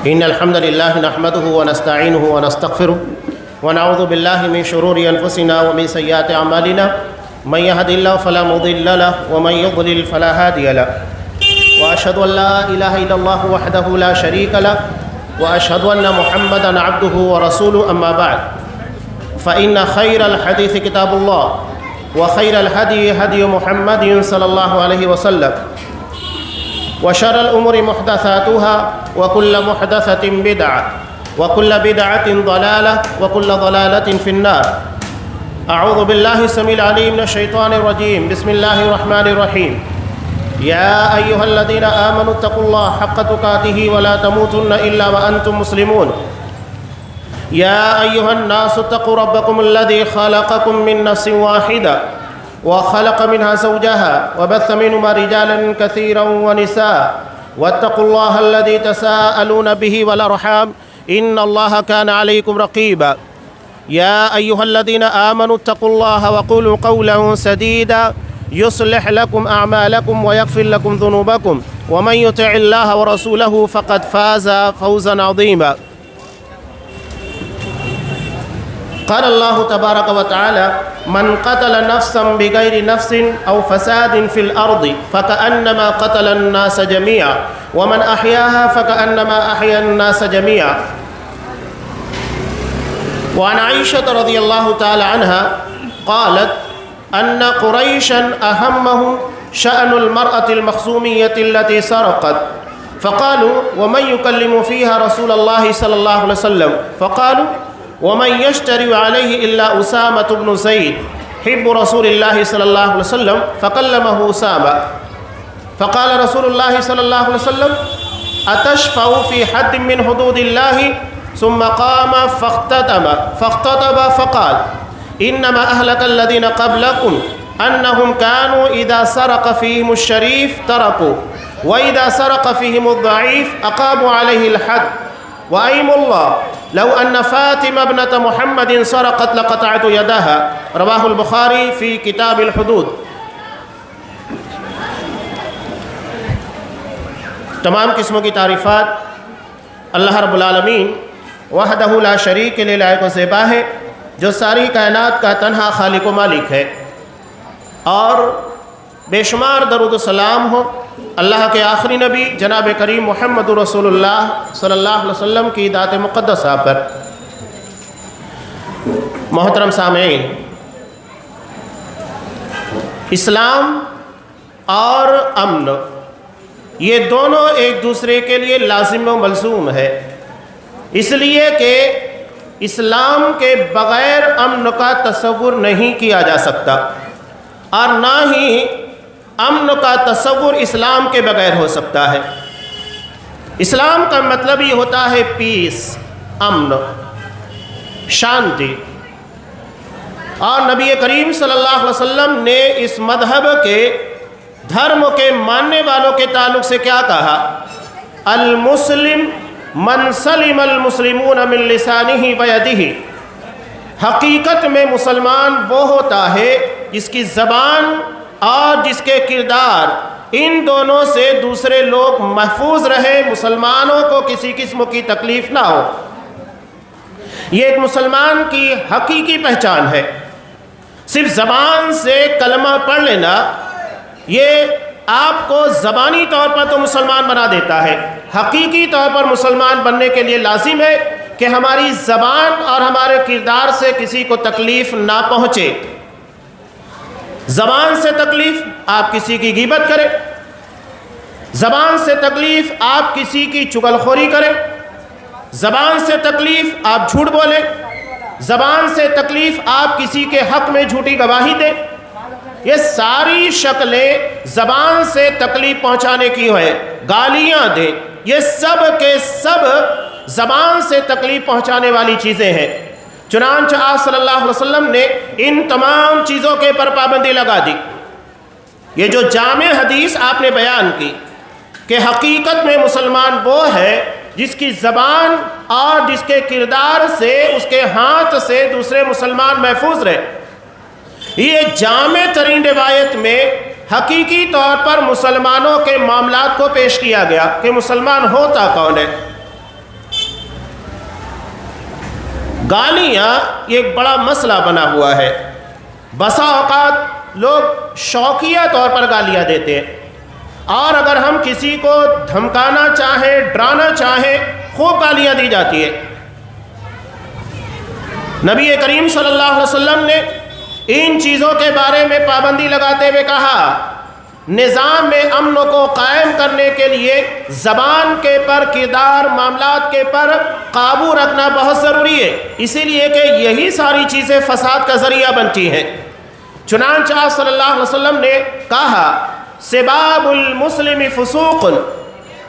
إن الحمد لله نحمده ونستعينه ونستغفره ونعوذ بالله من شرور أنفسنا ومن سيئات أعمالنا من يهد الله فلا مضل له ومن يضلل فلا هادي له وأشهد أن لا إله إلا الله وحده لا شريك له وأشهد أن محمدا عبده ورسوله أما بعد فإن خير الحديث كتاب الله وخير الهدي هدي محمد صلى الله عليه وسلم وشر الأمور محدثاتها وكل محدثة بدعة وكل بدعة ضلالة وكل ضلالة في النار. أعوذ بالله السميع العليم من الشيطان الرجيم. بسم الله الرحمن الرحيم. يا أيها الذين آمنوا اتقوا الله حق تقاته ولا تموتن إلا وأنتم مسلمون. يا أيها الناس اتقوا ربكم الذي خلقكم من نفس واحدة وخلق منها زوجها وبث منهما رجالا كثيرا ونساء واتقوا الله الذي تساءلون به والأرحام إن الله كان عليكم رقيبا. يا أيها الذين آمنوا اتقوا الله وقولوا قولا سديدا يصلح لكم أعمالكم ويغفر لكم ذنوبكم ومن يطع الله ورسوله فقد فاز فوزا عظيما. قال الله تبارك وتعالى من قتل نفسا بغير نفس أو فساد في الأرض فكأنما قتل الناس جميعا ومن أحياها فكأنما أحيا الناس جميعا. وعن عائشة رضي الله تعالى عنها قالت أن قريشا أهمهم شأن المرأة المخزومية التي سرقت فقالوا ومن يكلم فيها رسول الله صلى الله عليه وسلم فقالوا ومن يشتري عليه إلا أسامة بن زيد حب رسول الله صلى الله عليه وسلم فكلمه أسامة فقال رسول الله صلى الله عليه وسلم أتشفع في حد من حدود الله ثم قام فاختطب فقال إنما أهلك الذين قبلكم أنهم كانوا إذا سرق فيهم الشريف تركوا وإذا سرق فيهم الضعيف أقاموا عليه الحد وأيم الله لو أن فاطمة ابنة محمد سرقت لقطعت يدها. رواه البخاري في كتاب الحدود. تمام قسموں کی تعریفات اللہ رب العالمین وحدہ لا شریک کے لیے لائق و زیبا ہے جو ساری کائنات کا تنہا خالق و مالک ہے، اور بے شمار درود و سلام ہو اللہ کے آخری نبی جناب کریم محمد رسول اللہ صلی اللہ علیہ وسلم کی ذات مقدسہ پر. محترم سامعین، اسلام اور امن یہ دونوں ایک دوسرے کے لیے لازم و ملزوم ہے، اس لیے کہ اسلام کے بغیر امن کا تصور نہیں کیا جا سکتا، اور نہ ہی امن کا تصور اسلام کے بغیر ہو سکتا ہے. اسلام کا مطلب یہ ہوتا ہے پیس، امن، شانتی، اور نبی کریم صلی اللہ علیہ وسلم نے اس مذہب کے دھرم کے ماننے والوں کے تعلق سے کیا کہا؟ المسلم من سلم المسلمون من لسانہ ویدہ. حقیقت میں مسلمان وہ ہوتا ہے جس کی زبان اور جس کے کردار ان دونوں سے دوسرے لوگ محفوظ رہے، مسلمانوں کو کسی قسم کی تکلیف نہ ہو. یہ ایک مسلمان کی حقیقی پہچان ہے. صرف زبان سے کلمہ پڑھ لینا یہ آپ کو زبانی طور پر تو مسلمان بنا دیتا ہے، حقیقی طور پر مسلمان بننے کے لیے لازم ہے کہ ہماری زبان اور ہمارے کردار سے کسی کو تکلیف نہ پہنچے. زبان سے تکلیف آپ کسی کی غیبت کریں، زبان سے تکلیف آپ کسی کی چغلخوری کریں، زبان سے تکلیف آپ جھوٹ بولیں، زبان سے تکلیف آپ کسی کے حق میں جھوٹی گواہی دیں. یہ ساری شکلیں زبان سے تکلیف پہنچانے کی ہیں. گالیاں دیں، یہ سب کے سب زبان سے تکلیف پہنچانے والی چیزیں ہیں. چنانچہ آپ صلی اللہ علیہ وسلم نے ان تمام چیزوں کے پر پابندی لگا دی. یہ جو جامع حدیث آپ نے بیان کی کہ حقیقت میں مسلمان وہ ہے جس کی زبان اور جس کے کردار سے، اس کے ہاتھ سے دوسرے مسلمان محفوظ رہے، یہ جامع ترین روایت میں حقیقی طور پر مسلمانوں کے معاملات کو پیش کیا گیا کہ مسلمان ہوتا کون ہے. گالیاں یہ ایک بڑا مسئلہ بنا ہوا ہے۔ بسا اوقات لوگ شوقیہ طور پر گالیاں دیتے ہیں، اور اگر ہم کسی کو دھمکانا چاہیں، ڈرانا چاہیں، خوب گالیاں دی جاتی ہے۔ نبی کریم صلی اللہ علیہ وسلم نے ان چیزوں کے بارے میں پابندی لگاتے ہوئے کہا، نظام میں امن کو قائم کرنے کے لیے زبان کے پر، کردار، معاملات کے پر قابو رکھنا بہت ضروری ہے، اسی لیے کہ یہی ساری چیزیں فساد کا ذریعہ بنتی ہیں۔ چنانچہ آپ صلی اللہ علیہ وسلم نے کہا، سباب المسلم فسوق،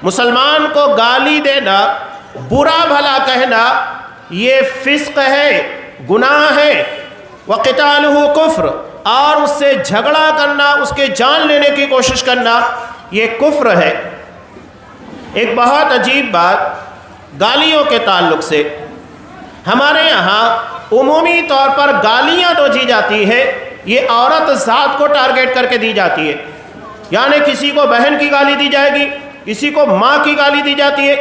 مسلمان کو گالی دینا، برا بھلا کہنا، یہ فسق ہے، گناہ ہے، وقتالہ کفر، اور اس سے جھگڑا کرنا، اس کے جان لینے کی کوشش کرنا، یہ کفر ہے۔ ایک بہت عجیب بات گالیوں کے تعلق سے، ہمارے یہاں عمومی طور پر گالیاں تو دی جاتی ہے، یہ عورت ذات کو ٹارگیٹ کر کے دی جاتی ہے، یعنی کسی کو بہن کی گالی دی جائے گی، کسی کو ماں کی گالی دی جاتی ہے۔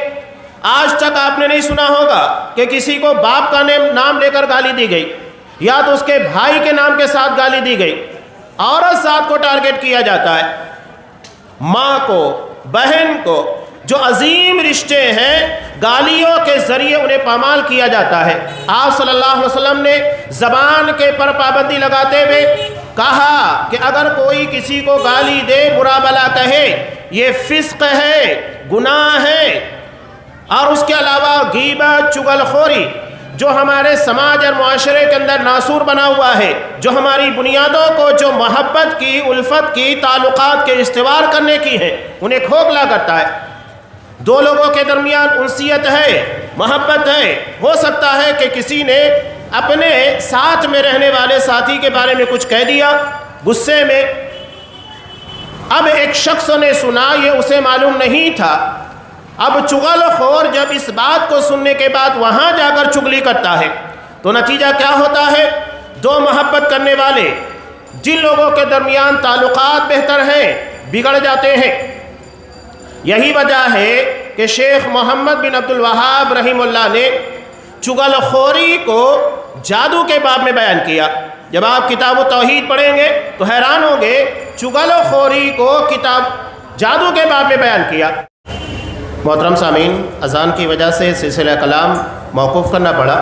آج تک آپ نے نہیں سنا ہوگا کہ کسی کو باپ کا نام لے کر گالی دی گئی، یا تو اس کے بھائی کے نام کے ساتھ گالی دی گئی۔ عورت ذات کو ٹارگیٹ کیا جاتا ہے، ماں کو، بہن کو، جو عظیم رشتے ہیں، گالیوں کے ذریعے انہیں پامال کیا جاتا ہے۔ آپ صلی اللہ علیہ وسلم نے زبان کے پر پابندی لگاتے ہوئے کہا کہ اگر کوئی کسی کو گالی دے، برا بھلا کہے، یہ فسق ہے، گناہ ہے۔ اور اس کے علاوہ غیبت، چغل خوری، جو ہمارے سماج اور معاشرے کے اندر ناسور بنا ہوا ہے، جو ہماری بنیادوں کو، جو محبت کی، الفت کی، تعلقات کے استوار کرنے کی ہیں، انہیں کھوکھلا کرتا ہے۔ دو لوگوں کے درمیان انسیت ہے، محبت ہے، ہو سکتا ہے کہ کسی نے اپنے ساتھ میں رہنے والے ساتھی کے بارے میں کچھ کہہ دیا غصے میں، اب ایک شخص نے سنا، یہ اسے معلوم نہیں تھا۔ اب چغل خور جب اس بات کو سننے کے بعد وہاں جا کر چغلی کرتا ہے تو نتیجہ کیا ہوتا ہے؟ دو محبت کرنے والے، جن لوگوں کے درمیان تعلقات بہتر ہیں، بگڑ جاتے ہیں۔ یہی وجہ ہے کہ شیخ محمد بن عبد الوہاب رحمہ اللہ نے چغل خوری کو جادو کے باب میں بیان کیا۔ جب آپ کتاب توحید پڑھیں گے تو حیران ہوں گے، چغل خوری کو کتاب جادو کے باب میں بیان کیا۔ محترم سامعین، اذان کی وجہ سے سلسلہ کلام موقوف کرنا پڑا۔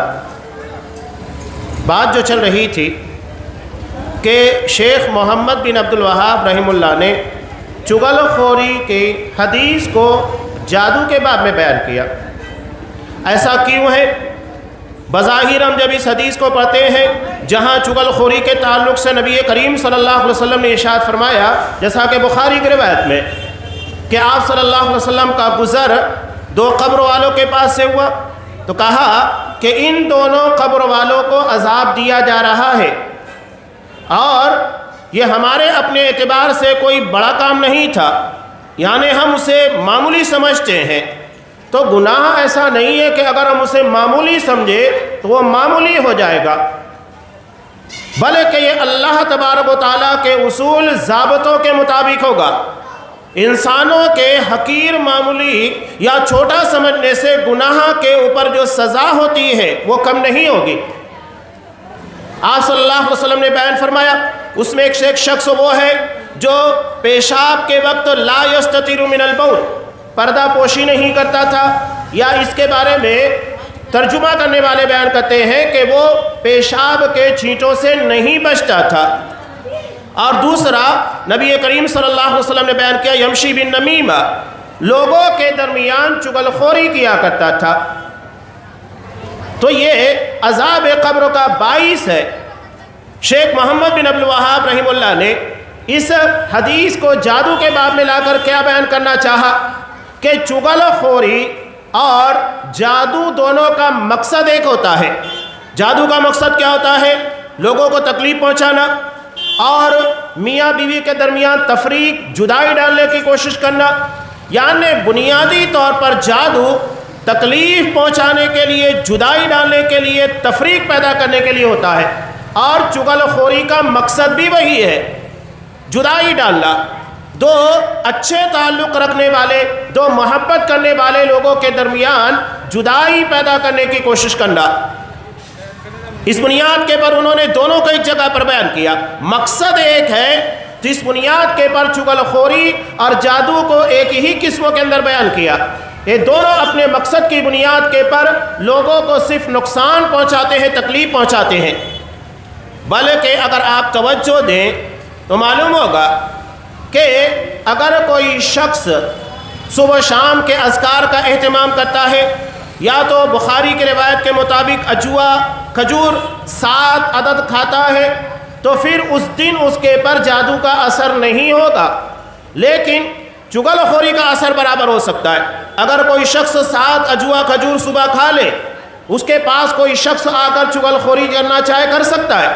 بات جو چل رہی تھی کہ شیخ محمد بن عبد الوہاب رحمہ اللہ نے چغل خوری کی حدیث کو جادو کے باب میں بیان کیا۔ ایسا کیوں ہے؟ بظاہر ہم جب اس حدیث کو پڑھتے ہیں جہاں چغل خوری کے تعلق سے نبی کریم صلی اللہ علیہ وسلم نے ارشاد فرمایا، جیسا کہ بخاری کی روایت میں، کہ آپ صلی اللہ علیہ وسلم کا گزر دو قبر والوں کے پاس سے ہوا تو کہا کہ ان دونوں قبر والوں کو عذاب دیا جا رہا ہے، اور یہ ہمارے اپنے اعتبار سے کوئی بڑا کام نہیں تھا، یعنی ہم اسے معمولی سمجھتے ہیں۔ تو گناہ ایسا نہیں ہے کہ اگر ہم اسے معمولی سمجھے تو وہ معمولی ہو جائے گا، بلکہ یہ اللہ تبارک و تعالیٰ کے اصول، ضابطوں کے مطابق ہوگا۔ انسانوں کے حقیر، معمولی یا چھوٹا سمجھنے سے گناہ کے اوپر جو سزا ہوتی ہے وہ کم نہیں ہوگی۔ آپ صلی اللہ علیہ وسلم نے بیان فرمایا، اس میں ایک شخص وہ ہے جو پیشاب کے وقت لا یستتر من البول، پردہ پوشی نہیں کرتا تھا، یا اس کے بارے میں ترجمہ کرنے والے بیان کرتے ہیں کہ وہ پیشاب کے چھینٹوں سے نہیں بچتا تھا۔ اور دوسرا، نبی کریم صلی اللہ علیہ وسلم نے بیان کیا، یمشی بن نمیمہ، لوگوں کے درمیان چغل خوری کیا کرتا تھا۔ تو یہ عذاب قبر کا باعث ہے۔ شیخ محمد بن عبد الوہاب رحمہ اللہ نے اس حدیث کو جادو کے باب میں لا کر کیا بیان کرنا چاہا کہ چغل خوری اور جادو دونوں کا مقصد ایک ہوتا ہے۔ جادو کا مقصد کیا ہوتا ہے؟ لوگوں کو تکلیف پہنچانا اور میاں بیوی کے درمیان تفریق، جدائی ڈالنے کی کوشش کرنا، یعنی بنیادی طور پر جادو تکلیف پہنچانے کے لیے، جدائی ڈالنے کے لیے، تفریق پیدا کرنے کے لیے ہوتا ہے، اور چغل خوری کا مقصد بھی وہی ہے، جدائی ڈالنا۔ دو اچھے تعلق رکھنے والے، دو محبت کرنے والے لوگوں کے درمیان جدائی پیدا کرنے کی کوشش کرنا۔ اس بنیاد کے پر انہوں نے دونوں کو ایک جگہ پر بیان کیا۔ مقصد ایک ہے، جس بنیاد کے پر چغل خوری اور جادو کو ایک ہی قسموں کے اندر بیان کیا۔ یہ دونوں اپنے مقصد کی بنیاد کے پر لوگوں کو صرف نقصان پہنچاتے ہیں، تکلیف پہنچاتے ہیں۔ بلکہ اگر آپ توجہ دیں تو معلوم ہوگا کہ اگر کوئی شخص صبح شام کے اذکار کا اہتمام کرتا ہے، یا تو بخاری کی روایت کے مطابق اجوا کھجور 7 عدد کھاتا ہے، تو پھر اس دن اس کے پر جادو کا اثر نہیں ہوگا، لیکن چغل خوری کا اثر برابر ہو سکتا ہے۔ اگر کوئی شخص 7 اجوا کھجور صبح کھا لے، اس کے پاس کوئی شخص آ کر چغل خوری کرنا چاہے کر سکتا ہے،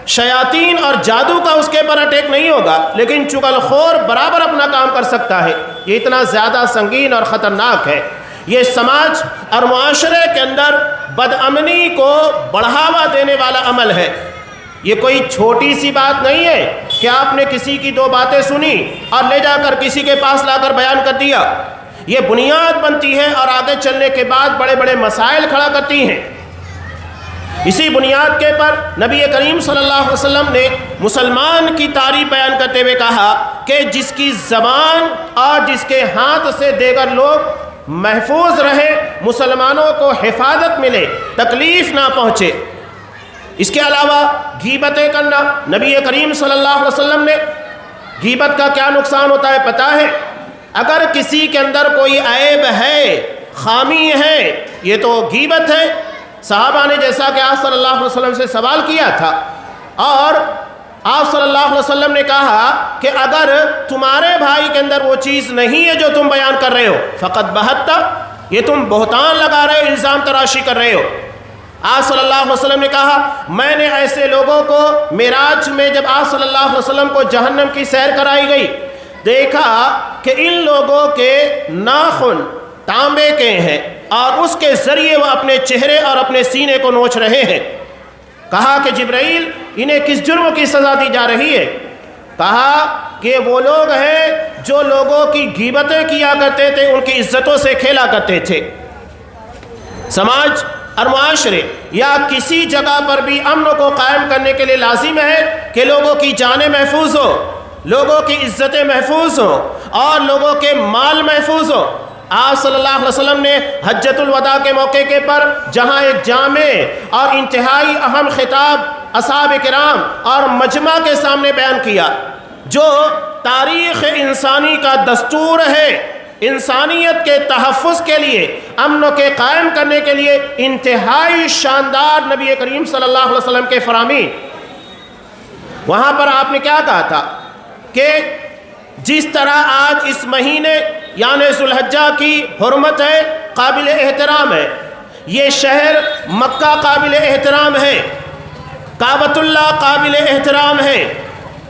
شیاطین اور جادو کا اس کے پر اٹیک نہیں ہوگا، لیکن چغل خور برابر اپنا کام کر سکتا ہے۔ یہ اتنا زیادہ سنگین اور خطرناک ہے۔ یہ سماج اور معاشرے کے اندر بدامنی کو بڑھاوا دینے والا عمل ہے۔ یہ کوئی چھوٹی سی بات نہیں ہے کہ آپ نے کسی کی 2 باتیں سنی اور لے جا کر کسی کے پاس لا کر بیان کر دیا۔ یہ بنیاد بنتی ہے اور آگے چلنے کے بعد بڑے بڑے مسائل کھڑا کرتی ہیں۔ اسی بنیاد کے پر نبی کریم صلی اللہ علیہ وسلم نے مسلمان کی تعریف بیان کرتے ہوئے کہا کہ جس کی زبان اور جس کے ہاتھ سے دیگر لوگ محفوظ رہے، مسلمانوں کو حفاظت ملے، تکلیف نہ پہنچے۔ اس کے علاوہ غیبتیں کرنا، نبی کریم صلی اللہ علیہ وسلم نے غیبت کا کیا نقصان ہوتا ہے پتہ ہے؟ اگر کسی کے اندر کوئی عیب ہے، خامی ہے، یہ تو غیبت ہے۔ صحابہ نے جیسا کہ آپ صلی اللہ علیہ وسلم سے سوال کیا تھا، اور آپ صلی اللہ علیہ وسلم نے کہا کہ اگر تمہارے بھائی کے اندر وہ چیز نہیں ہے جو تم بیان کر رہے ہو، فقط بہتا، یہ تم بہتان لگا رہے ہو، الزام تراشی کر رہے ہو۔ آپ صلی اللہ علیہ وسلم نے کہا میں نے ایسے لوگوں کو معراج میں جب آپ صلی اللہ علیہ وسلم کو جہنم کی سیر کرائی گئی، دیکھا کہ ان لوگوں کے ناخن تانبے کے ہیں اور اس کے ذریعے وہ اپنے چہرے اور اپنے سینے کو نوچ رہے ہیں۔ کہا کہ جبرائیل انہیں کس جرم کی سزا دی جا رہی ہے؟ کہا کہ وہ لوگ ہیں جو لوگوں کی غیبتیں کیا کرتے تھے، ان کی عزتوں سے کھیلا کرتے تھے۔ سماج اور معاشرے یا کسی جگہ پر بھی امن کو قائم کرنے کے لیے لازم ہے کہ لوگوں کی جانیں محفوظ ہو، لوگوں کی عزتیں محفوظ ہوں اور لوگوں کے مال محفوظ ہوں۔ آپ صلی اللہ علیہ وسلم نے حجۃ الوداع کے موقع کے پر جہاں ایک جامع اور انتہائی اہم خطاب اصحاب کرام اور مجمع کے سامنے بیان کیا، جو تاریخ انسانی کا دستور ہے، انسانیت کے تحفظ کے لیے، امن کے قائم کرنے کے لیے انتہائی شاندار نبی کریم صلی اللہ علیہ وسلم کے فرامین۔ وہاں پر آپ نے کیا کہا تھا کہ جس طرح آج اس مہینے یعنی ذوالحجہ کی حرمت ہے، قابل احترام ہے، یہ شہر مکہ قابل احترام ہے، کعبۃ اللہ قابل احترام ہے،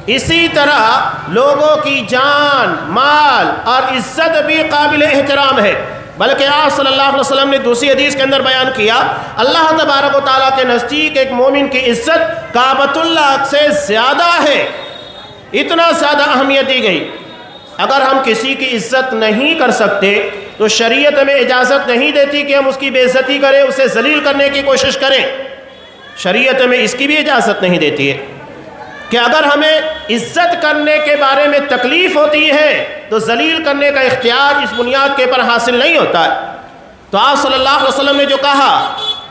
اسی طرح لوگوں کی جان، مال اور عزت بھی قابل احترام ہے۔ بلکہ آپ صلی اللہ علیہ وسلم نے دوسری حدیث کے اندر بیان کیا، اللہ تبارک و تعالیٰ کے نزدیک ایک مومن کی عزت کعبۃ اللہ سے زیادہ ہے، اتنا زیادہ اہمیت دی گئی۔ اگر ہم کسی کی عزت نہیں کر سکتے تو شریعت ہمیں اجازت نہیں دیتی کہ ہم اس کی بے عزتی کریں، اسے ذلیل کرنے کی کوشش کریں۔ شریعت ہمیں اس کی بھی اجازت نہیں دیتی ہے کہ اگر ہمیں عزت کرنے کے بارے میں تکلیف ہوتی ہے تو ذلیل کرنے کا اختیار اس بنیاد کے پر حاصل نہیں ہوتا ہے۔ تو آپ صلی اللہ علیہ وسلم نے جو کہا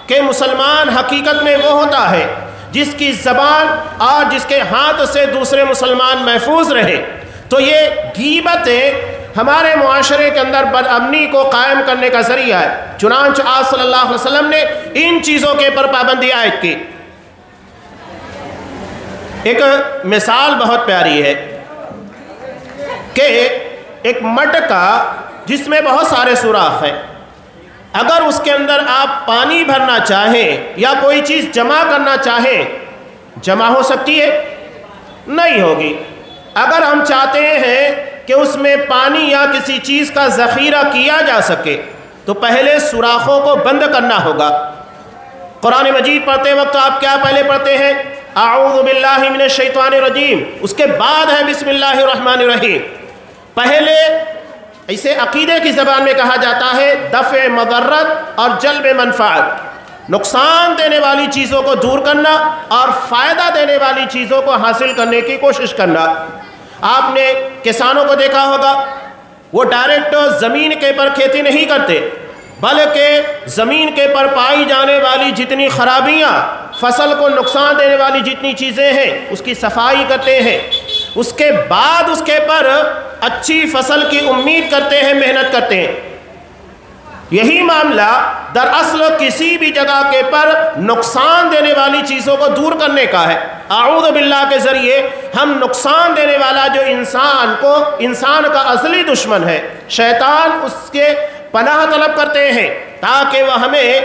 کہ مسلمان حقیقت میں وہ ہوتا ہے جس کی زبان اور جس کے ہاتھ سے دوسرے مسلمان محفوظ رہے، تو یہ غیبتیں ہمارے معاشرے کے اندر بدامنی کو قائم کرنے کا ذریعہ ہے۔ چنانچہ آپ صلی اللہ علیہ وسلم نے ان چیزوں کے پر پابندی عائد کی۔ ایک مثال بہت پیاری ہے کہ ایک مٹکا جس میں بہت سارے سوراخ ہیں، اگر اس کے اندر آپ پانی بھرنا چاہیں یا کوئی چیز جمع کرنا چاہیں، جمع ہو سکتی ہے؟ نہیں ہوگی۔ اگر ہم چاہتے ہیں کہ اس میں پانی یا کسی چیز کا ذخیرہ کیا جا سکے تو پہلے سوراخوں کو بند کرنا ہوگا۔ قرآن مجید پڑھتے وقت آپ کیا پہلے پڑھتے ہیں؟ اعوذ باللہ من الشیطان الرجیم، اس کے بعد ہے بسم اللہ الرحمن الرحیم۔ پہلے اسے عقیدے کی زبان میں کہا جاتا ہے دفع مضرت اور جلب منفعت۔ نقصان دینے والی چیزوں کو دور کرنا اور فائدہ دینے والی چیزوں کو حاصل کرنے کی کوشش کرنا۔ آپ نے کسانوں کو دیکھا ہوگا، وہ ڈائریکٹ زمین کے پر کھیتی نہیں کرتے، بلکہ زمین کے پر پائی جانے والی جتنی خرابیاں، فصل کو نقصان دینے والی جتنی چیزیں ہیں اس کی صفائی کرتے ہیں، اس کے بعد اس کے پر اچھی فصل کی امید کرتے ہیں، محنت کرتے ہیں۔ یہی معاملہ دراصل کسی بھی جگہ کے پر نقصان دینے والی چیزوں کو دور کرنے کا ہے۔ اعوذ باللہ کے ذریعے ہم نقصان دینے والا جو انسان کا اصلی دشمن ہے شیطان، اس کے پناہ طلب کرتے ہیں تاکہ وہ ہمیں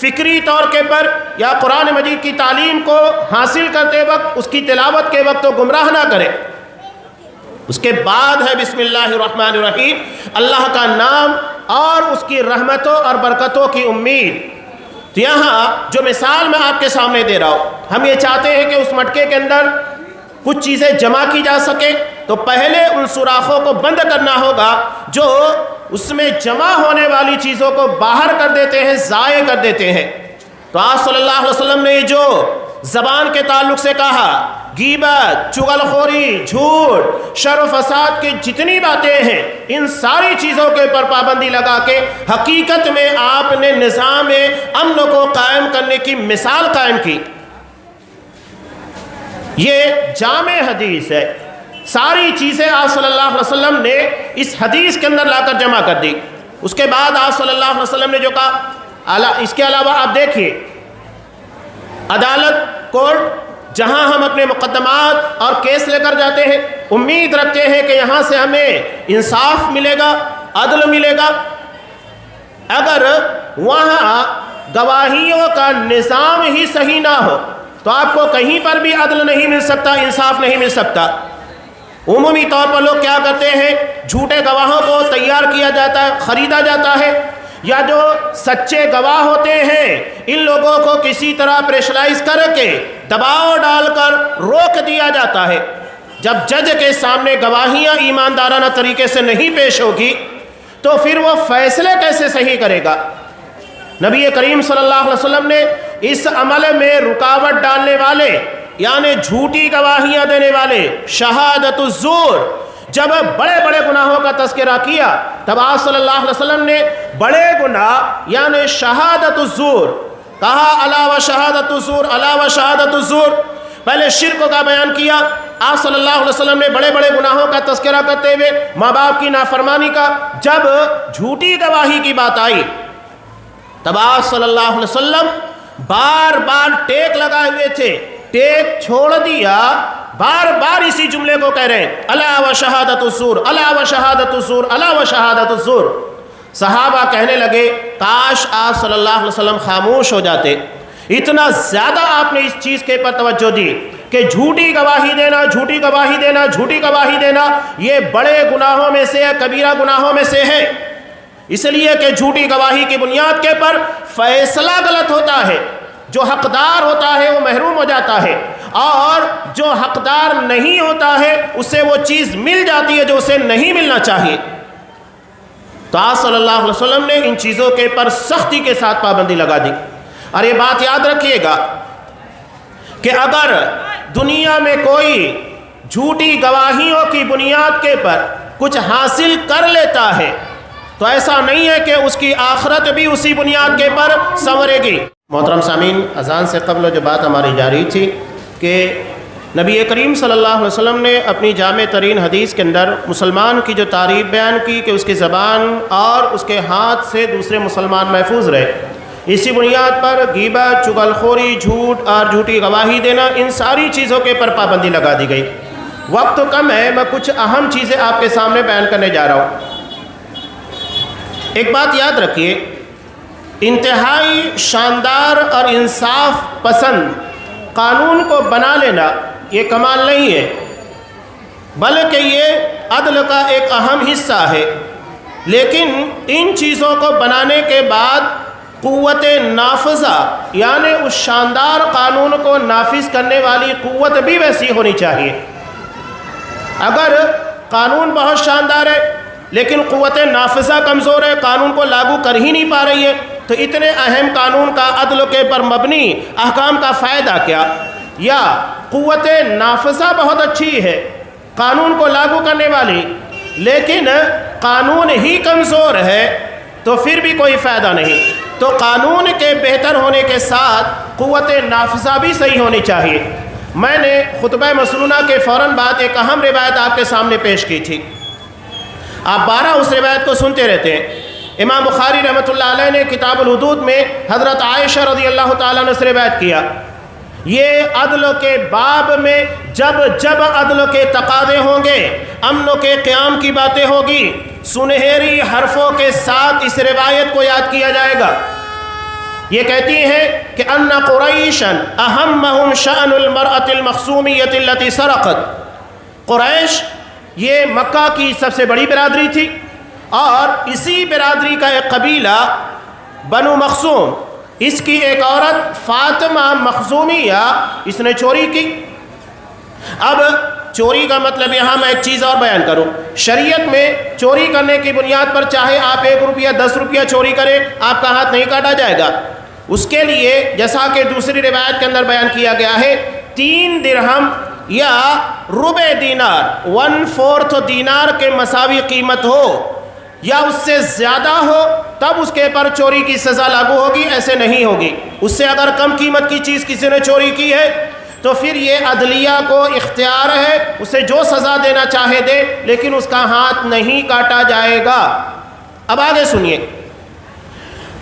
فکری طور کے پر یا قرآن مجید کی تعلیم کو حاصل کرتے وقت، اس کی تلاوت کے وقت تو گمراہ نہ کرے۔ اس کے بعد ہے بسم اللہ الرحمن الرحیم، اللہ کا نام اور اس کی رحمتوں اور برکتوں کی امید۔ تو یہاں جو مثال میں آپ کے سامنے دے رہا ہوں، ہم یہ چاہتے ہیں کہ اس مٹکے کے اندر کچھ چیزیں جمع کی جا سکے تو پہلے ان سوراخوں کو بند کرنا ہوگا جو اس میں جمع ہونے والی چیزوں کو باہر کر دیتے ہیں، ضائع کر دیتے ہیں۔ تو آپ صلی اللہ علیہ وسلم نے جو زبان کے تعلق سے کہا، غیبت، چغل خوری، جھوٹ، شر و فساد کی جتنی باتیں ہیں، ان ساری چیزوں کے اوپر پابندی لگا کے حقیقت میں آپ نے نظام امن کو قائم کرنے کی مثال قائم کی۔ یہ جامع حدیث ہے، ساری چیزیں آپ صلی اللہ علیہ وسلم نے اس حدیث کے اندر لا کر جمع کر دی۔ اس کے بعد آپ صلی اللہ علیہ وسلم نے جو کہا، اس کے علاوہ آپ دیکھیے عدالت، کورٹ، جہاں ہم اپنے مقدمات اور کیس لے کر جاتے ہیں، امید رکھتے ہیں کہ یہاں سے ہمیں انصاف ملے گا، عدل ملے گا۔ اگر وہاں گواہیوں کا نظام ہی صحیح نہ ہو تو آپ کو کہیں پر بھی عدل نہیں مل سکتا، انصاف نہیں مل سکتا۔ عمومی طور پر لوگ کیا کرتے ہیں، جھوٹے گواہوں کو تیار کیا جاتا ہے، خریدا جاتا ہے، یا جو سچے گواہ ہوتے ہیں ان لوگوں کو کسی طرح پریشرائز کر کے دباؤ ڈال کر روک دیا جاتا ہے۔ جب جج کے سامنے گواہیاں ایماندارانہ طریقے سے نہیں پیش ہوگی تو پھر وہ فیصلے کیسے صحیح کرے گا؟ نبی کریم صلی اللہ علیہ وسلم نے اس عمل میں رکاوٹ ڈالنے والے یعنی جھوٹی گواہیاں دینے والے، شہادت الزور، جب بڑے بڑے گناہوں کا تذکرہ کیا تب آپ صلی اللہ علیہ وسلم نے بڑے گناہ یعنی شہادت الزور کہا، الا و شہادت الزور، الا و شہادت الزور۔ پہلے شرک کا بیان کیا، آپ صلی اللہ علیہ وسلم نے بڑے بڑے گناہوں کا تذکرہ کرتے ہوئے ماں باپ کی نافرمانی کا۔ جب جھوٹی گواہی کی بات آئی تب آپ صلی اللہ علیہ وسلم بار بار ٹیک لگائے ہوئے تھے، ٹیک چھوڑ دیا، بار بار اسی جملے کو کہہ رہے ہیں، الا و شہادت الزور، الا و شہادت الزور، الا و شہادت الزور۔ صحابہ کہنے لگے کاش آپ صلی اللہ علیہ وسلم خاموش ہو جاتے، اتنا زیادہ آپ نے اس چیز کے پر توجہ دی کہ جھوٹی گواہی دینا، جھوٹی گواہی دینا، جھوٹی گواہی دینا یہ بڑے گناہوں میں سے ہے، کبیرہ گناہوں میں سے ہے، اس لیے کہ جھوٹی گواہی کی بنیاد کے پر فیصلہ غلط ہوتا ہے، جو حقدار ہوتا ہے وہ محروم ہو جاتا ہے، اور جو حقدار نہیں ہوتا ہے اسے وہ چیز مل جاتی ہے جو اسے نہیں ملنا چاہیے۔ تو آپ صلی اللہ علیہ وسلم نے ان چیزوں کے پر سختی کے ساتھ پابندی لگا دی۔ اور یہ بات یاد رکھیے گا کہ اگر دنیا میں کوئی جھوٹی گواہیوں کی بنیاد کے پر کچھ حاصل کر لیتا ہے تو ایسا نہیں ہے کہ اس کی آخرت بھی اسی بنیاد کے پر سنورے گی۔ محترم سامعین، اذان سے قبل جو بات ہماری جاری تھی کہ نبی کریم صلی اللہ علیہ وسلم نے اپنی جامع ترین حدیث کے اندر مسلمان کی جو تعریف بیان کی کہ اس کی زبان اور اس کے ہاتھ سے دوسرے مسلمان محفوظ رہے، اسی بنیاد پر غیبت، چغل خوری، جھوٹ اور جھوٹی گواہی دینا، ان ساری چیزوں کے پر پابندی لگا دی گئی۔ وقت کم ہے، میں کچھ اہم چیزیں آپ کے سامنے بیان کرنے جا رہا ہوں۔ ایک بات یاد رکھیے، انتہائی شاندار اور انصاف پسند قانون کو بنا لینا یہ کمال نہیں ہے، بلکہ یہ عدل کا ایک اہم حصہ ہے، لیکن ان چیزوں کو بنانے کے بعد قوت نافذہ یعنی اس شاندار قانون کو نافذ کرنے والی قوت بھی ویسی ہونی چاہیے۔ اگر قانون بہت شاندار ہے لیکن قوت نافذہ کمزور ہے، قانون کو لاگو کر ہی نہیں پا رہی ہے، تو اتنے اہم قانون کا عدل کے پر مبنی احکام کا فائدہ کیا؟ یا قوت نافذہ بہت اچھی ہے قانون کو لاگو کرنے والی، لیکن قانون ہی کمزور ہے تو پھر بھی کوئی فائدہ نہیں۔ تو قانون کے بہتر ہونے کے ساتھ قوت نافذہ بھی صحیح ہونی چاہیے۔ میں نے خطبہ مسنونہ کے فوراً بعد ایک اہم روایت آپ کے سامنے پیش کی تھی، آپ 12 اس روایت کو سنتے رہتے ہیں۔ امام بخاری رحمۃ اللہ علیہ نے کتاب الحدود میں حضرت عائشہ رضی اللہ تعالیٰ نے سے روایت کیا، یہ عدل کے باب میں جب جب عدل کے تقاضے ہوں گے، امن کے قیام کی باتیں ہوگی، سنہری حرفوں کے ساتھ اس روایت کو یاد کیا جائے گا۔ یہ کہتی ہیں کہ ان قریشا اہمہم شأن المرأة المخصومیۃ التي سرقت، قریش یہ مکہ کی سب سے بڑی برادری تھی، اور اسی برادری کا ایک قبیلہ بنو مخزوم، اس کی ایک عورت فاطمہ مخزومیہ، اس نے چوری کی۔ اب چوری کا مطلب یہاں میں ایک چیز اور بیان کروں، شریعت میں چوری کرنے کی بنیاد پر چاہے آپ 1 روپیہ 10 روپیہ چوری کریں آپ کا ہاتھ نہیں کاٹا جائے گا۔ اس کے لیے جیسا کہ دوسری روایت کے اندر بیان کیا گیا ہے 3 درہم یا ربع دینار 1/4 دینار کے مساوی قیمت ہو یا اس سے زیادہ ہو تب اس کے پر چوری کی سزا لاگو ہوگی، ایسے نہیں ہوگی۔ اس سے اگر کم قیمت کی چیز کسی نے چوری کی ہے تو پھر یہ عدلیہ کو اختیار ہے، اسے جو سزا دینا چاہے دے، لیکن اس کا ہاتھ نہیں کاٹا جائے گا۔ اب آگے سنیے،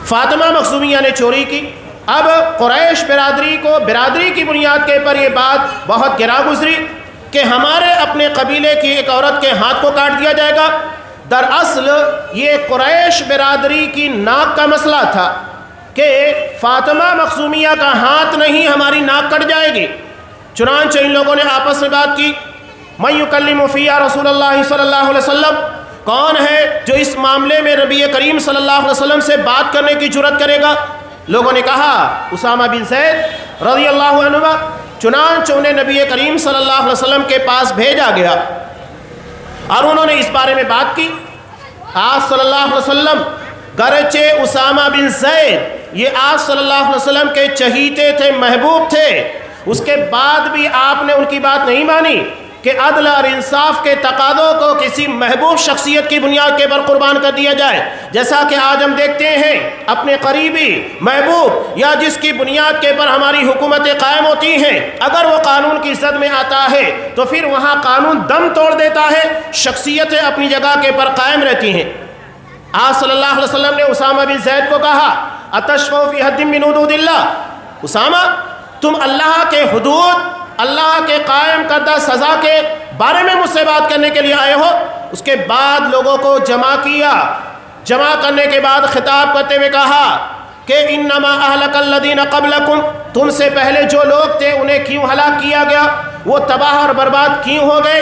فاطمہ مخزومیہ نے چوری کی۔ اب قریش برادری کی بنیاد کے پر یہ بات بہت گرا گزری کہ ہمارے اپنے قبیلے کی ایک عورت کے ہاتھ کو کاٹ دیا جائے گا۔ دراصل یہ قریش برادری کی ناک کا مسئلہ تھا کہ فاطمہ مخزومیہ کا ہاتھ نہیں ہماری ناک کٹ جائے گی۔ چنانچہ ان لوگوں نے آپس میں بات کی، من یکلم فیہا رسول اللہ صلی اللہ علیہ وسلم، کون ہے جو اس معاملے میں نبی کریم صلی اللہ علیہ وسلم سے بات کرنے کی جرات کرے گا؟ لوگوں نے کہا اسامہ بن زید رضی اللہ عنہ۔ چنانچہ انہیں نبی کریم صلی اللہ علیہ وسلم کے پاس بھیجا گیا اور انہوں نے اس بارے میں بات کی۔ آپ صلی اللہ علیہ وسلم گرچہ اسامہ بن زید یہ آپ صلی اللہ علیہ وسلم کے چہیتے تھے، محبوب تھے، اس کے بعد بھی آپ نے ان کی بات نہیں مانی کہ عدل اور انصاف کے تقاضوں کو کسی محبوب شخصیت کی بنیاد کے پر قربان کر دیا جائے، جیسا کہ آج ہم دیکھتے ہیں اپنے قریبی محبوب یا جس کی بنیاد کے پر ہماری حکومتیں قائم ہوتی ہیں، اگر وہ قانون کی زد میں آتا ہے تو پھر وہاں قانون دم توڑ دیتا ہے، شخصیتیں اپنی جگہ کے پر قائم رہتی ہیں۔ آپ صلی اللہ علیہ وسلم نے اسامہ بن زید کو کہا اتشفع فی حد من حدود اللہ، اسامہ تم اللہ کے حدود، اللہ کے قائم کردہ سزا کے بارے میں مجھ سے بات کرنے کے لیے آئے ہو؟ اس کے بعد لوگوں کو جمع کیا، جمع کرنے کے بعد خطاب کرتے ہوئے کہا کہ انما اہلک الذین قبلکم، تم سے پہلے جو لوگ تھے انہیں کیوں ہلاک کیا گیا، وہ تباہ اور برباد کیوں ہو گئے؟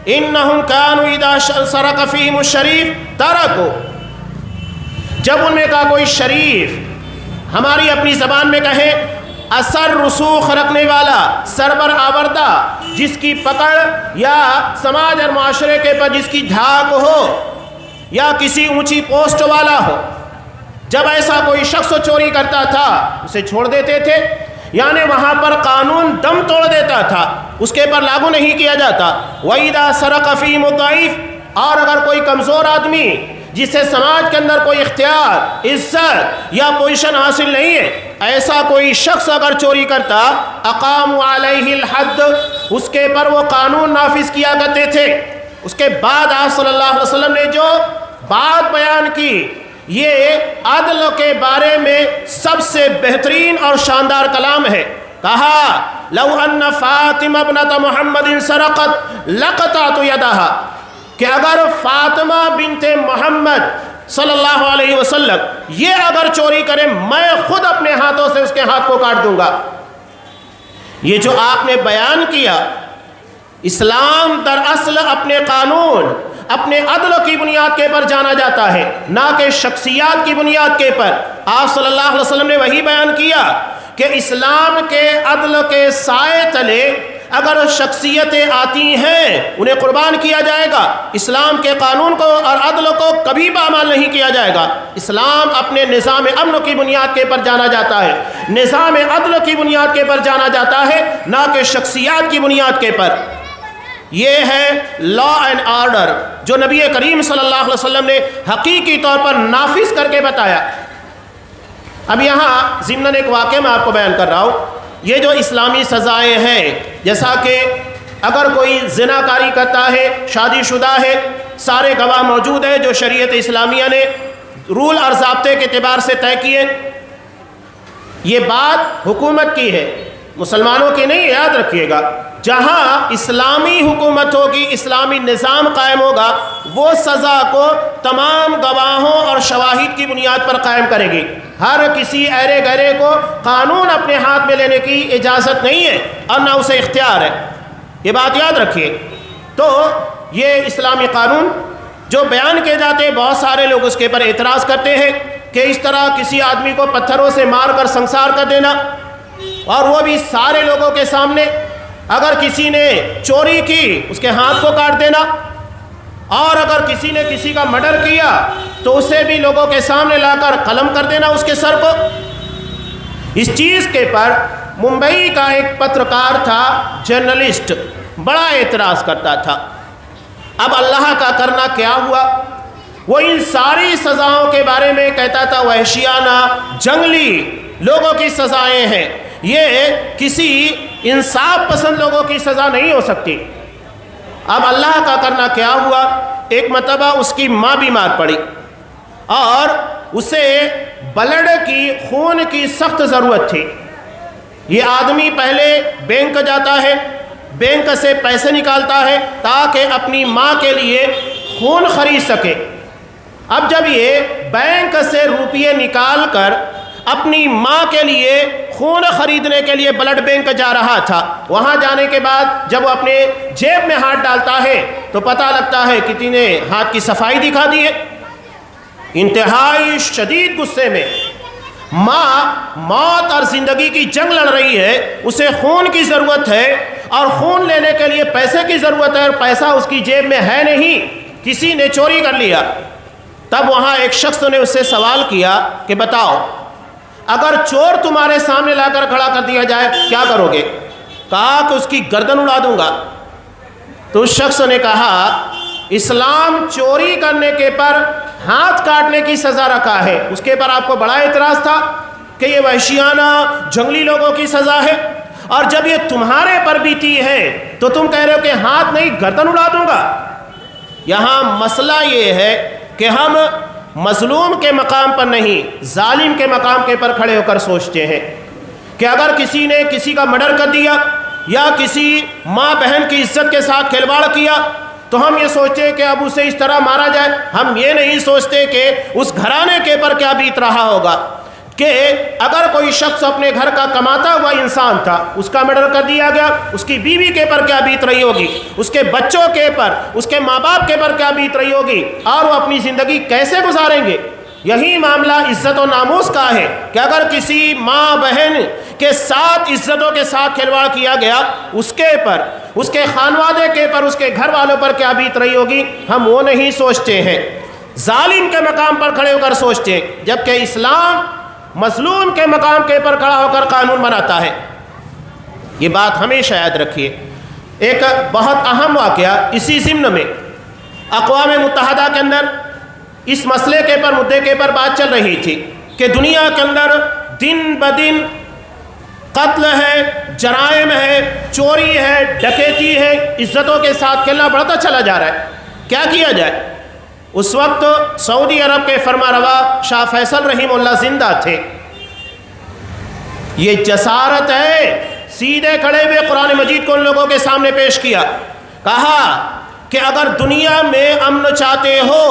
انہم کانوا اذا سرق فیہم الشریف ترکوا، جب ان میں کا کوئی شریف، ہماری اپنی زبان میں کہیں اثر رسوخ رکھنے والا، سربر آوردہ، جس کی پکڑ یا سماج اور معاشرے کے پر جس کی دھاک ہو یا کسی اونچی پوسٹ والا ہو، جب ایسا کوئی شخص چوری کرتا تھا اسے چھوڑ دیتے تھے، یعنی وہاں پر قانون دم توڑ دیتا تھا، اس کے پر لاگو نہیں کیا جاتا۔ وَإِذَا سَرَقَ فِيهِمُ الضَّعِيفُ، اور اگر کوئی کمزور آدمی جسے سماج کے اندر کوئی اختیار، عزت یا پوزیشن حاصل نہیں ہے، ایسا کوئی شخص اگر چوری کرتا اقاموا علیہ الحد، اس کے پر وہ قانون نافذ کیا کرتے تھے۔ اس کے بعد آپ صلی اللہ علیہ وسلم نے جو بات بیان کی یہ عدل کے بارے میں سب سے بہترین اور شاندار کلام ہے۔ کہا لو ان فاطمہ ابنۃ محمد سرقت لقطعت یدہا، کہ اگر فاطمہ بنت محمد صلی اللہ علیہ وسلم یہ اگر چوری کرے میں خود اپنے ہاتھوں سے اس کے ہاتھ کو کاٹ دوں گا۔ یہ جو آپ نے بیان کیا، اسلام دراصل اپنے قانون، اپنے عدل کی بنیاد کے پر جانا جاتا ہے، نہ کہ شخصیات کی بنیاد کے پر۔ آپ صلی اللہ علیہ وسلم نے وہی بیان کیا کہ اسلام کے عدل کے سائے تلے اگر شخصیتیں آتی ہیں انہیں قربان کیا جائے گا، اسلام کے قانون کو اور عدل کو کبھی پامال نہیں کیا جائے گا۔ اسلام اپنے نظام امن کی بنیاد کے پر جانا جاتا ہے، نظام عدل کی بنیاد کے پر جانا جاتا ہے، نہ کہ شخصیات کی بنیاد کے پر۔ یہ ہے لا اینڈ آرڈر جو نبی کریم صلی اللہ علیہ وسلم نے حقیقی طور پر نافذ کر کے بتایا۔ اب یہاں ضمناً ایک واقعہ میں آپ کو بیان کر رہا ہوں۔ یہ جو اسلامی سزائیں ہیں، جیسا کہ اگر کوئی زنا کاری کرتا ہے، شادی شدہ ہے، سارے گواہ موجود ہیں جو شریعت اسلامیہ نے رول اور ضابطے کے اعتبار سے طے کیے، یہ بات حکومت کی ہے، مسلمانوں کی نہیں، یاد رکھیے گا۔ جہاں اسلامی حکومت ہوگی، اسلامی نظام قائم ہوگا، وہ سزا کو تمام گواہوں اور شواہد کی بنیاد پر قائم کرے گی۔ ہر کسی ایرے گہرے کو قانون اپنے ہاتھ میں لینے کی اجازت نہیں ہے اور نہ اسے اختیار ہے، یہ بات یاد رکھیے۔ تو یہ اسلامی قانون جو بیان کیے جاتے ہیں، بہت سارے لوگ اس کے پر اعتراض کرتے ہیں کہ اس طرح کسی آدمی کو پتھروں سے مار کر سنسار کر دینا، اور وہ بھی سارے لوگوں کے سامنے۔ اگر کسی نے چوری کی اس کے ہاتھ کو کاٹ دینا، اور اگر کسی نے کسی کا مرڈر کیا تو اسے بھی لوگوں کے سامنے لا کر قلم کر دینا اس کے سر کو۔ اس چیز کے پر ممبئی کا ایک پترکار تھا، جرنلسٹ، بڑا اعتراض کرتا تھا۔ اب اللہ کا کرنا کیا ہوا، وہ ان ساری سزاؤں کے بارے میں کہتا تھا وحشیانہ، جنگلی لوگوں کی سزائیں ہیں، یہ کسی انصاف پسند لوگوں کی سزا نہیں ہو سکتی۔ اب اللہ کا کرنا کیا ہوا، ایک مرتبہ اس کی ماں بیمار پڑی اور اسے بلڈ کی، خون کی سخت ضرورت تھی۔ یہ آدمی پہلے بینک جاتا ہے، بینک سے پیسے نکالتا ہے تاکہ اپنی ماں کے لیے خون خرید سکے۔ اب جب یہ بینک سے روپیے نکال کر اپنی ماں کے لیے خون خریدنے کے لیے بلڈ بینک جا رہا تھا، وہاں جانے کے بعد جب وہ اپنے جیب میں ہاتھ ڈالتا ہے تو پتہ لگتا ہے کسی نے ہاتھ کی صفائی دکھا دی ہے۔ انتہائی شدید غصے میں، ماں موت اور زندگی کی جنگ لڑ رہی ہے، اسے خون کی ضرورت ہے اور خون لینے کے لیے پیسے کی ضرورت ہے، اور پیسہ اس کی جیب میں ہے نہیں، کسی نے چوری کر لیا۔ تب وہاں ایک شخص نے اس سے سوال کیا کہ بتاؤ، اگر چور تمہارے سامنے لا کر کھڑا کر دیا جائے کیا کرو گے؟ کہا کہ اس کی گردن اڑا دوں گا۔ تو اس شخص نے کہا اسلام چوری کرنے کے پر ہاتھ کاٹنے کی سزا رکھا ہے، اس کے پر آپ کو بڑا اعتراض تھا کہ یہ وحشیانہ جنگلی لوگوں کی سزا ہے، اور جب یہ تمہارے پر بیتی ہے تو تم کہہ رہے ہو کہ ہاتھ نہیں گردن اڑا دوں گا۔ یہاں مسئلہ یہ ہے کہ ہم مظلوم کے مقام پر نہیں، ظالم کے مقام کے پر کھڑے ہو کر سوچتے ہیں کہ اگر کسی نے کسی کا مرڈر کر دیا یا کسی ماں بہن کی عزت کے ساتھ کھلواڑ کیا تو ہم یہ سوچتے کہ اب اسے اس طرح مارا جائے۔ ہم یہ نہیں سوچتے کہ اس گھرانے کے پر کیا بیت رہا ہوگا، کہ اگر کوئی شخص اپنے گھر کا کماتا ہوا انسان تھا، اس کا مرڈر کر دیا گیا، اس کی بیوی کے پر کیا بیت رہی ہوگی، اس کے بچوں کے پر، اس کے ماں باپ کے پر کیا بیت رہی ہوگی، اور وہ اپنی زندگی کیسے گزاریں گے۔ یہی معاملہ عزت و ناموس کا ہے کہ اگر کسی ماں بہن کے ساتھ عزتوں کے ساتھ کھلواڑ کیا گیا، اس کے پر، اس کے خانوادے کے پر، اس کے گھر والوں پر کیا بیت رہی ہوگی، ہم وہ نہیں سوچتے ہیں، ظالم کے مقام پر کھڑے ہو کر سوچتے ہیں، جبکہ اسلام مظلوم کے مقام کے پر کھڑا ہو کر قانون بناتا ہے۔ یہ بات ہمیشہ یاد رکھیے۔ ایک بہت اہم واقعہ اسی ضمن میں اقوام متحدہ کے اندر اس مسئلے کے پر، مدعے کے پر بات چل رہی تھی کہ دنیا کے اندر دن بدن قتل ہے، جرائم ہے، چوری ہے، ڈکیتی ہے، عزتوں کے ساتھ کھیلنا بڑھتا چلا جا رہا ہے، کیا کیا جائے؟ اس وقت سعودی عرب کے فرما روا شاہ فیصل رحمہ اللہ زندہ تھے۔ یہ جسارت ہے، سیدھے کھڑے ہوئے قرآن مجید کو ان لوگوں کے سامنے پیش کیا، کہا کہ اگر دنیا میں امن چاہتے ہو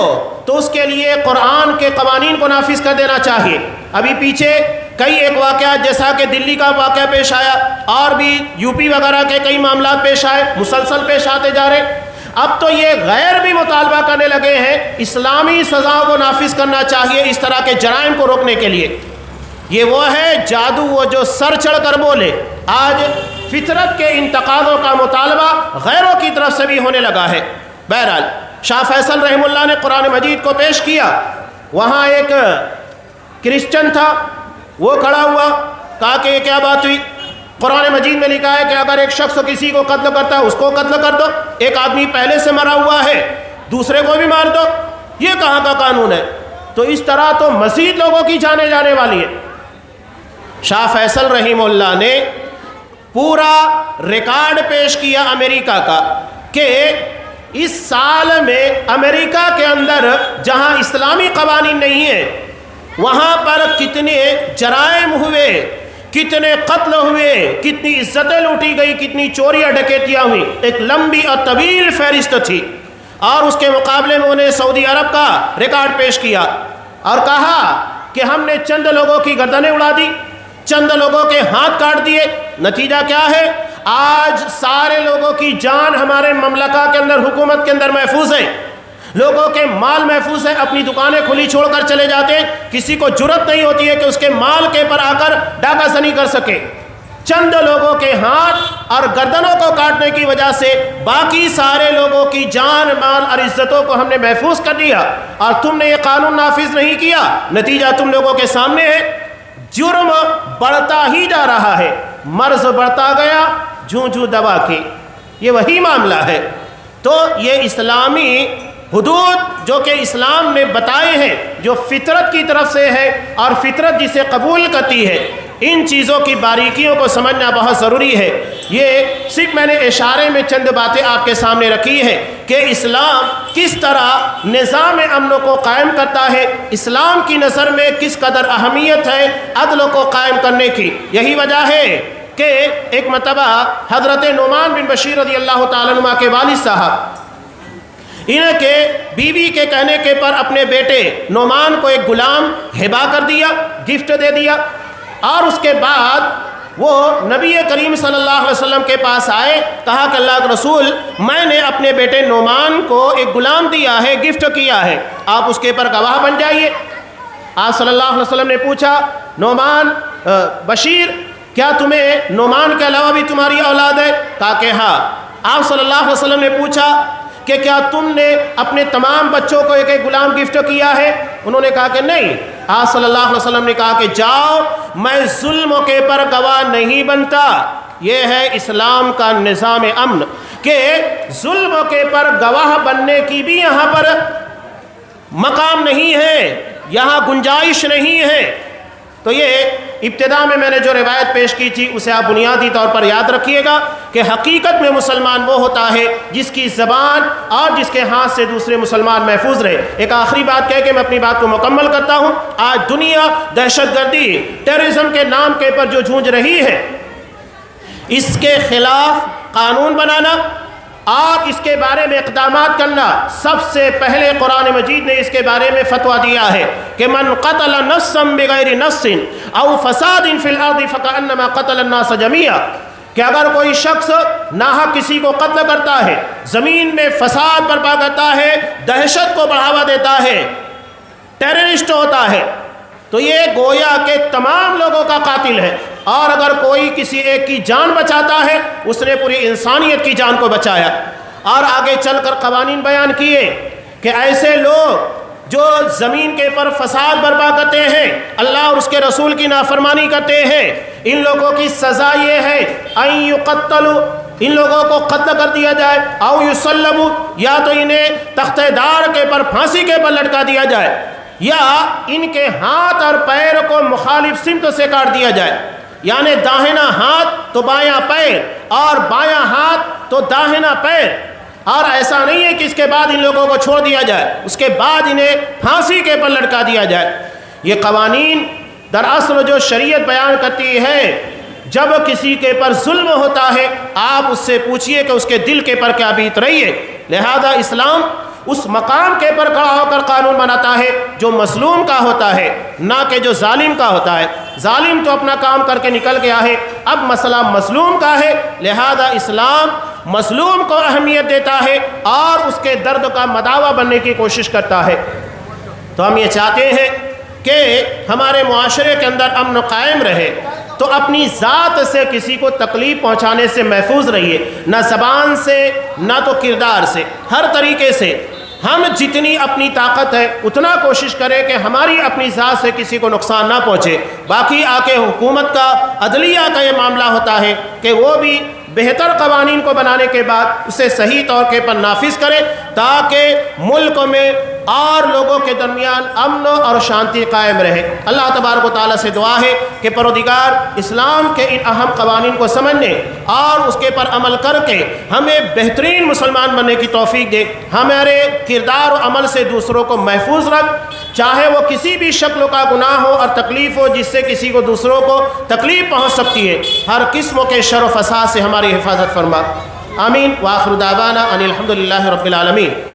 تو اس کے لیے قرآن کے قوانین کو نافذ کر دینا چاہیے۔ ابھی پیچھے کئی ایک واقعہ جیسا کہ دلی کا واقعہ پیش آیا، اور بھی یو پی وغیرہ کے کئی معاملات پیش آئے، مسلسل پیش آتے جا رہے۔ اب تو یہ غیر بھی مطالبہ کرنے لگے ہیں اسلامی سزاؤں کو نافذ کرنا چاہیے اس طرح کے جرائم کو روکنے کے لیے۔ یہ وہ ہے جادو، وہ جو سر چڑھ کر بولے۔ آج فطرت کے ان تقاضوں کا مطالبہ غیروں کی طرف سے بھی ہونے لگا ہے۔ بہرحال شاہ فیصل رحمہ اللہ نے قرآن مجید کو پیش کیا، وہاں ایک کرسچن تھا، وہ کھڑا ہوا، کہا کہ یہ کیا بات ہوئی؟ قرآن مجید میں لکھا ہے کہ اگر ایک شخص کسی کو قتل کرتا ہے اس کو قتل کر دو، ایک آدمی پہلے سے مرا ہوا ہے دوسرے کو بھی مار دو، یہ کہاں کا قانون ہے؟ تو اس طرح تو مزید لوگوں کی جانیں جانے والی ہے۔ شاہ فیصل رحمہ اللہ نے پورا ریکارڈ پیش کیا امریکہ کا کہ اس سال میں امریکہ کے اندر جہاں اسلامی قوانین نہیں ہیں وہاں پر کتنے جرائم ہوئے، کتنے قتل ہوئے، کتنی عزتیں لوٹی گئی، کتنی چوریاں ڈکیتیاں ہوئی، ایک لمبی اور طویل فہرست تھی۔ اور اس کے مقابلے میں انہیں سعودی عرب کا ریکارڈ پیش کیا اور کہا کہ ہم نے چند لوگوں کی گردنیں اڑا دی، چند لوگوں کے ہاتھ کاٹ دیے، نتیجہ کیا ہے؟ آج سارے لوگوں کی جان ہمارے مملکہ کے اندر، حکومت کے اندر محفوظ ہے، لوگوں کے مال محفوظ ہے، اپنی دکانیں کھلی چھوڑ کر چلے جاتے ہیں، کسی کو جرت نہیں ہوتی ہے کہ اس کے مال کے پر آ کر ڈاکہ زنی کر سکے۔ چند لوگوں کے ہاتھ اور گردنوں کو کاٹنے کی وجہ سے باقی سارے لوگوں کی جان، مال اور عزتوں کو ہم نے محفوظ کر دیا، اور تم نے یہ قانون نافذ نہیں کیا، نتیجہ تم لوگوں کے سامنے ہے۔ جرم بڑھتا ہی جا رہا ہے، مرض بڑھتا گیا جوں جوں دوا کی، یہ وہی معاملہ ہے۔ تو یہ اسلامی حدود جو کہ اسلام نے بتائے ہیں، جو فطرت کی طرف سے ہے اور فطرت جسے قبول کرتی ہے، ان چیزوں کی باریکیوں کو سمجھنا بہت ضروری ہے۔ یہ صرف میں نے اشارے میں چند باتیں آپ کے سامنے رکھی ہے کہ اسلام کس طرح نظام امن کو قائم کرتا ہے، اسلام کی نظر میں کس قدر اہمیت ہے عدل کو قائم کرنے کی۔ یہی وجہ ہے کہ ایک مرتبہ حضرت نعمان بن بشیر رضی اللہ تعالیٰ عنہ کے والد صاحب انہیں کے بیوی کے کہنے کے پر اپنے بیٹے نعمان کو ایک غلام ہبہ کر دیا، گفٹ دے دیا، اور اس کے بعد وہ نبی کریم صلی اللہ علیہ وسلم کے پاس آئے، کہا کہ اللہ کے رسول، میں نے اپنے بیٹے نعمان کو ایک غلام دیا ہے، گفٹ کیا ہے، آپ اس کے پر گواہ بن جائیے۔ آپ صلی اللہ علیہ وسلم نے پوچھا، نعمان بشیر، کیا تمہیں نعمان کے علاوہ بھی تمہاری اولاد ہے؟ کہا کہ ہاں۔ آپ صلی اللہ علیہ وسلم نے پوچھا کہ کیا تم نے اپنے تمام بچوں کو ایک ایک غلام گفٹ کیا ہے؟ انہوں نے کہا کہ نہیں۔ آپ صلی اللہ علیہ وسلم نے کہا کہ جاؤ، میں ظلم کے پر گواہ نہیں بنتا۔ یہ ہے اسلام کا نظام امن کہ ظلم کے پر گواہ بننے کی بھی یہاں پر مقام نہیں ہے، یہاں گنجائش نہیں ہے۔ تو یہ ابتدا میں نے جو روایت پیش کی تھی اسے آپ بنیادی طور پر یاد رکھیے گا کہ حقیقت میں مسلمان وہ ہوتا ہے جس کی زبان اور جس کے ہاتھ سے دوسرے مسلمان محفوظ رہے۔ ایک آخری بات کہہ کے میں اپنی بات کو مکمل کرتا ہوں۔ آج دنیا دہشت گردی، ٹیررزم کے نام کے پر جو جھونج رہی ہے، اس کے خلاف قانون بنانا اور اس کے بارے میں اقدامات کرنا، سب سے پہلے قرآن مجید نے اس کے بارے میں فتویٰ دیا ہے کہ من قتل نفسا بغیر نفس او فساد فی الارض فکأنما قتل الناس جميعا، کہ اگر کوئی شخص ناحق کسی کو قتل کرتا ہے، زمین میں فساد برپا کرتا ہے، دہشت کو بڑھاوا دیتا ہے، ٹیررسٹ ہوتا ہے، تو یہ گویا کہ تمام لوگوں کا قاتل ہے۔ اور اگر کوئی کسی ایک کی جان بچاتا ہے، اس نے پوری انسانیت کی جان کو بچایا۔ اور آگے چل کر قوانین بیان کیے کہ ایسے لوگ جو زمین کے پر فساد برپا کرتے ہیں، اللہ اور اس کے رسول کی نافرمانی کرتے ہیں، ان لوگوں کی سزا یہ ہے ان یقتلوا، ان لوگوں کو قتل کر دیا جائے، او یصلبوا، یا تو انہیں تختہ دار کے پر پھانسی کے پر لٹکا دیا جائے، یا ان کے ہاتھ اور پیر کو مخالف سمت سے کاٹ دیا جائے، یعنی داہنا ہاتھ تو بایاں پیر اور بایاں ہاتھ تو داہنا پیر۔ اور ایسا نہیں ہے کہ اس کے بعد ان لوگوں کو چھوڑ دیا جائے، اس کے بعد انہیں پھانسی کے پر لٹکا دیا جائے۔ یہ قوانین دراصل جو شریعت بیان کرتی ہے، جب کسی کے پر ظلم ہوتا ہے آپ اس سے پوچھئے کہ اس کے دل کے پر کیا بیت رہی ہے۔ لہذا اسلام اس مقام کے پر کھڑا ہو کر قانون بناتا ہے جو مظلوم کا ہوتا ہے، نہ کہ جو ظالم کا ہوتا ہے۔ ظالم تو اپنا کام کر کے نکل گیا ہے، اب مسئلہ مظلوم کا ہے، لہذا اسلام مظلوم کو اہمیت دیتا ہے اور اس کے درد کا مداوا بننے کی کوشش کرتا ہے۔ تو ہم یہ چاہتے ہیں کہ ہمارے معاشرے کے اندر امن قائم رہے، تو اپنی ذات سے کسی کو تکلیف پہنچانے سے محفوظ رہیے، نہ زبان سے نہ تو کردار سے، ہر طریقے سے ہم جتنی اپنی طاقت ہے اتنا کوشش کریں کہ ہماری اپنی ذات سے کسی کو نقصان نہ پہنچے۔ باقی آ کے حکومت کا، عدلیہ کا یہ معاملہ ہوتا ہے کہ وہ بھی بہتر قوانین کو بنانے کے بعد اسے صحیح طور پر نافذ کرے تاکہ ملک میں اور لوگوں کے درمیان امن اور شانتی قائم رہے۔ اللہ تبارک و تعالیٰ سے دعا ہے کہ پروردگار اسلام کے ان اہم قوانین کو سمجھنے اور اس کے پر عمل کر کے ہمیں بہترین مسلمان بننے کی توفیق دے۔ ہمارے کردار و عمل سے دوسروں کو محفوظ رکھ، چاہے وہ کسی بھی شکل کا گناہ ہو اور تکلیف ہو جس سے کسی کو دوسروں کو تکلیف پہنچ سکتی ہے، ہر قسم کے شر و فساد سے ہماری حفاظت فرما۔ آمین۔ وآخر دعوانا ان الحمد للہ رب العالمین۔